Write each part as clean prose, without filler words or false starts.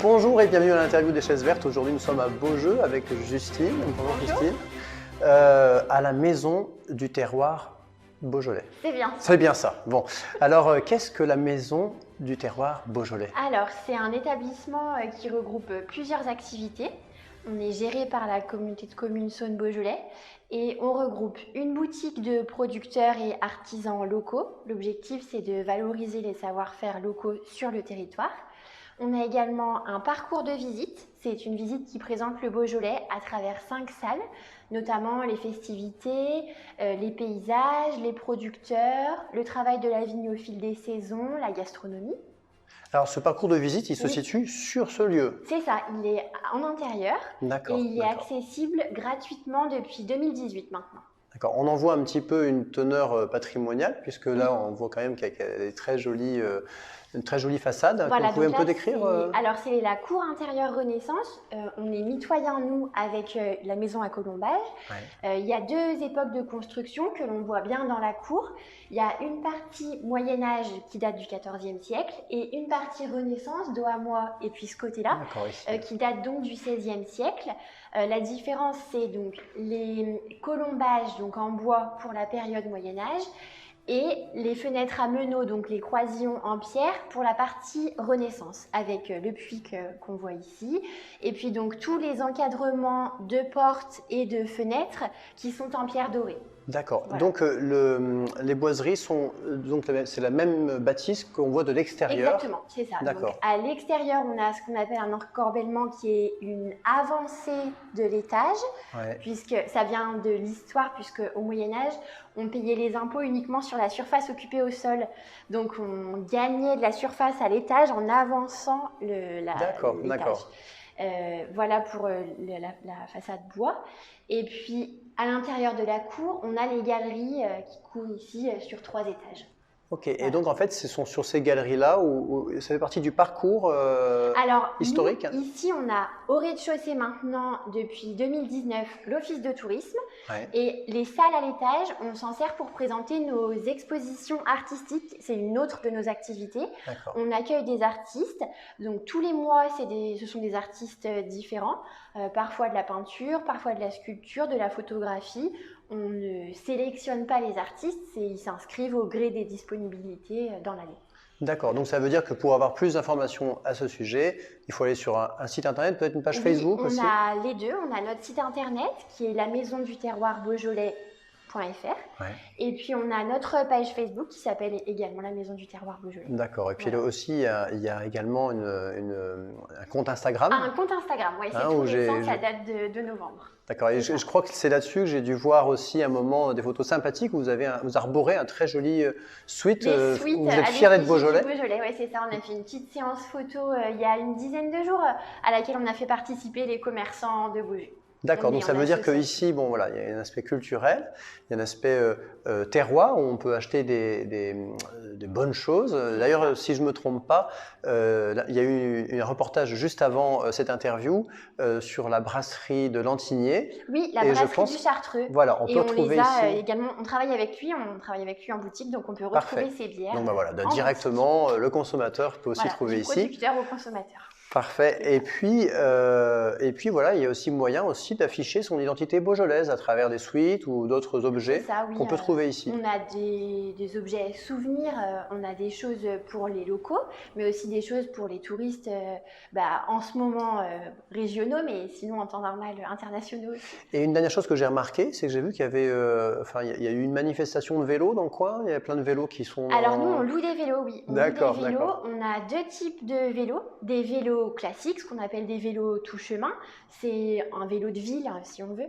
Bonjour et bienvenue à l'interview des chaises vertes. Aujourd'hui, nous sommes à Beaujeu avec Justine. Bonjour Justine. À la maison du terroir Beaujolais. C'est bien. C'est bien ça. Bon, alors qu'est-ce que la maison du terroir Beaujolais? Alors, c'est un établissement qui regroupe plusieurs activités. On est géré par la communauté de communes Saône-Beaujolais et on regroupe une boutique de producteurs et artisans locaux. L'objectif, c'est de valoriser les savoir-faire locaux sur le territoire. On a également un parcours de visite. C'est une visite qui présente le Beaujolais à travers 5 salles, notamment les festivités, les paysages, les producteurs, le travail de la vigne au fil des saisons, la gastronomie. Alors ce parcours de visite, il se situe sur ce lieu. C'est ça, il est en intérieur et il est accessible gratuitement depuis 2018 maintenant. D'accord, on en voit un petit peu une teneur patrimoniale, puisque là on voit quand même qu'il y a des une très jolie façade. Voilà, vous pouvez un peu décrire Alors c'est la cour intérieure Renaissance. On est mitoyen, nous, avec la maison à colombage. Il y a 2 époques de construction que l'on voit bien dans la cour. Il y a une partie Moyen-Âge qui date du XIVe siècle et une partie Renaissance, dos à moi et puis ce côté-là, qui date donc du XVIe siècle. La différence, c'est donc les colombages donc en bois pour la période Moyen-Âge et les fenêtres à meneaux, donc les croisillons en pierre pour la partie Renaissance, avec le puits qu'on voit ici. Et puis donc tous les encadrements de portes et de fenêtres qui sont en pierre dorée. D'accord. Voilà. Donc les boiseries sont c'est la même bâtisse qu'on voit de l'extérieur. Exactement, c'est ça. D'accord. Donc à l'extérieur, on a ce qu'on appelle un encorbellement qui est une avancée de l'étage, puisque ça vient de l'histoire, puisque au Moyen Âge, on payait les impôts uniquement sur la surface occupée au sol. Donc on gagnait de la surface à l'étage en avançant l'étage. Voilà pour la façade bois. Et puis, à l'intérieur de la cour, on a les galeries qui courent ici sur 3 étages. Ok, voilà. Et donc en fait, ce sont sur ces galeries-là où ça fait partie du parcours historique. Nous, ici, on a au rez-de-chaussée maintenant, depuis 2019, l'office de tourisme. Et les salles à l'étage, on s'en sert pour présenter nos expositions artistiques. C'est une autre de nos activités. On accueille des artistes. Donc tous les mois, ce sont des artistes différents. Parfois de la peinture, parfois de la sculpture, de la photographie. On ne sélectionne pas les artistes, ils s'inscrivent au gré des disponibilités dans l'année. D'accord, donc ça veut dire que pour avoir plus d'informations à ce sujet, il faut aller sur un site internet, peut-être une page Facebook aussi? On a les deux, on a notre site internet qui est la maison du terroir Beaujolais.fr et puis on a notre page Facebook qui s'appelle également la maison du terroir Beaujolais. D'accord, et puis là aussi il y a également un compte Instagram. Un compte Instagram, oui, c'est tout récent, ça date de novembre. D'accord, et je crois que c'est là-dessus que j'ai dû voir aussi un moment des photos sympathiques où vous arborez un très joli suite. Où vous êtes fiers d'être Beaujolais. Beaujolais, oui, c'est ça. On a fait une petite séance photo il y a une dizaine de jours à laquelle on a fait participer les commerçants de Beaujolais. D'accord, donc ça veut dire qu'ici, bon voilà, il y a un aspect culturel, il y a un aspect terroir où on peut acheter des bonnes choses. D'ailleurs, si je ne me trompe pas, il y a eu un reportage juste avant cette interview sur la brasserie de Lantigné. Oui, la brasserie du Chartreux. Voilà, on peut retrouver ici. Également, on travaille avec lui en boutique, donc on peut retrouver ses bières. Donc voilà, directement, le consommateur peut aussi trouver ici. Du producteur au consommateur. Parfait. Et puis voilà, il y a aussi moyen aussi d'afficher son identité beaujolaise à travers des suites ou d'autres objets qu'on peut trouver ici. On a des objets souvenirs, on a des choses pour les locaux, mais aussi des choses pour les touristes en ce moment régionaux, mais sinon en temps normal internationaux aussi. Et une dernière chose que j'ai remarqué, c'est que j'ai vu qu'il y avait, il y a eu une manifestation de vélos dans le coin. Il y a plein de vélos qui sont. Alors nous, on loue des vélos, oui. D'accord. On a 2 types de vélos, des vélos classiques, ce qu'on appelle des vélos tout chemin. C'est un vélo de ville, si on veut.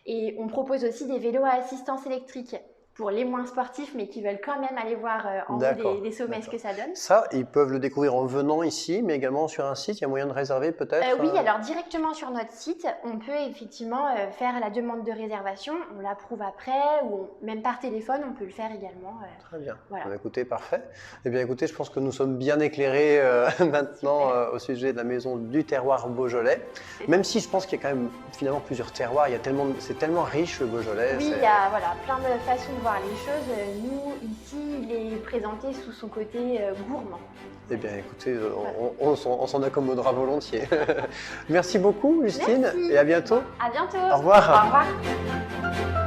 Et on propose aussi des vélos à assistance électrique. pour les moins sportifs, mais qui veulent quand même aller voir en haut des sommets ce que ça donne. Ça, ils peuvent le découvrir en venant ici, mais également sur un site. Il y a moyen de réserver peut-être Oui, alors directement sur notre site, on peut effectivement faire la demande de réservation. On l'approuve après, ou même par téléphone, on peut le faire également. Très bien. Voilà. Écoutez, parfait. Eh bien, écoutez, je pense que nous sommes bien éclairés maintenant au sujet de la maison du terroir Beaujolais. Même si je pense qu'il y a quand même finalement plusieurs terroirs. C'est tellement riche le Beaujolais. Oui, il y a plein de façons de voir les choses. Nous, ici, il est présenté sous son côté gourmand. Eh bien, écoutez, on s'en accommodera volontiers. Merci beaucoup, Justine, Merci. et à bientôt. À bientôt. Au revoir. Au revoir.